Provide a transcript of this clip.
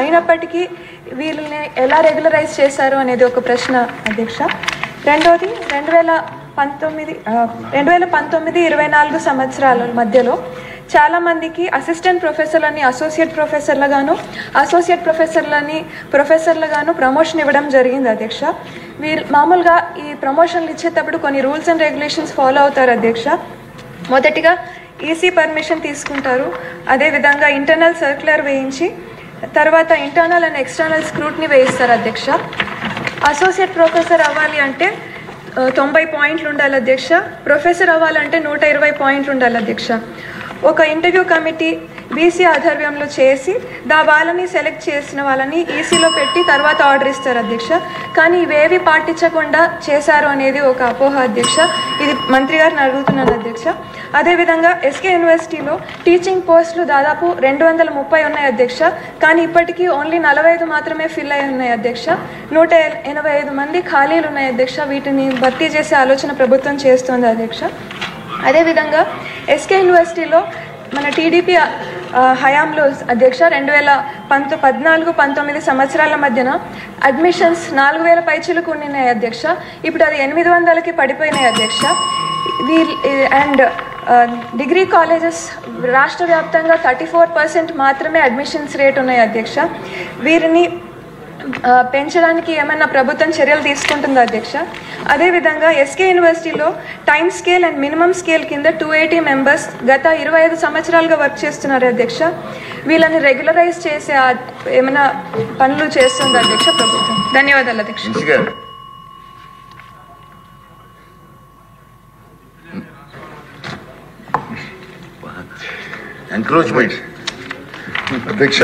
అయినప్పటికీ వీళ్ళని ఎలా రెగ్యులరైజ్ చేశారు అనేది ఒక ప్రశ్న అధ్యక్ష. రెండోది 2019-24 సంవత్సరాల మధ్యలో చాలామందికి అసిస్టెంట్ ప్రొఫెసర్లని అసోసియేట్ ప్రొఫెసర్లుగాను ప్రమోషన్ ఇవ్వడం జరిగింది అధ్యక్ష. మామూలుగా ఈ ప్రమోషన్లు ఇచ్చేటప్పుడు కొన్ని రూల్స్ అండ్ రెగ్యులేషన్స్ ఫాలో అవుతారు అధ్యక్ష. మొదటిగా ఈసీ పర్మిషన్ తీసుకుంటారు, అదేవిధంగా ఇంటర్నల్ సర్క్యులర్ వేయించి తర్వాత ఇంటర్నల్ అండ్ ఎక్స్టర్నల్ స్క్రూట్ని వేయిస్తారు అధ్యక్ష. అసోసియేట్ ప్రొఫెసర్ అవ్వాలి అంటే 90 పాయింట్లు ఉండాలి అధ్యక్ష. ప్రొఫెసర్ అవ్వాలంటే 120 పాయింట్లు ఉండాలి అధ్యక్ష. ఒక ఇంటర్వ్యూ కమిటీ బీసీ ఆధ్వర్యంలో చేసి వాళ్ళని సెలెక్ట్ చేసిన వాళ్ళని ఈసీలో పెట్టి తర్వాత ఆర్డర్ ఇస్తారు అధ్యక్ష. కానీ ఇవేవి పాటించకుండా చేశారు అనేది ఒక అపోహ అధ్యక్ష. ఇది మంత్రి గారిని అడుగుతున్నాను అధ్యక్ష. అదేవిధంగా ఎస్కే యూనివర్సిటీలో టీచింగ్ పోస్టులు దాదాపు 230 ఉన్నాయి అధ్యక్ష. కానీ ఇప్పటికీ ఓన్లీ 45 మాత్రమే ఫిల్ అయి ఉన్నాయి అధ్యక్ష. 185 మంది ఖాళీలు ఉన్నాయి అధ్యక్ష. వీటిని భర్తీ చేసే ఆలోచన ప్రభుత్వం చేస్తుంది అధ్యక్ష. అదేవిధంగా ఎస్కే యూనివర్సిటీలో మన టీడీపీ హయాంలో అధ్యక్ష 2014-19 సంవత్సరాల మధ్యన అడ్మిషన్స్ 4000 పైచీలకు ఉన్నాయి అధ్యక్ష. ఇప్పుడు అది 800కి పడిపోయినాయి అధ్యక్ష. అండ్ డిగ్రీ కాలేజెస్ రాష్ట్ర వ్యాప్తంగా 34% మాత్రమే అడ్మిషన్స్ రేట్ ఉన్నాయి అధ్యక్ష. వీరిని పెంచడానికి ఏమైనా ప్రభుత్వం చర్యలు తీసుకుంటుందా అధ్యక్ష? అదేవిధంగా ఎస్కే యూనివర్సిటీలో time scale and minimum scale కింద 280 మెంబర్స్ గత 25 సంవత్సరాలుగా వర్క్ చేస్తున్నారు అధ్యక్ష. వీళ్ళని రెగ్యులరైజ్ చేసే ఏమైనా పనులు చేస్తుందా అధ్యక్ష ప్రభుత్వం? ధన్యవాదాలు అధ్యక్ష. ఎంక్రోచ్మెంట్ అధ్యక్ష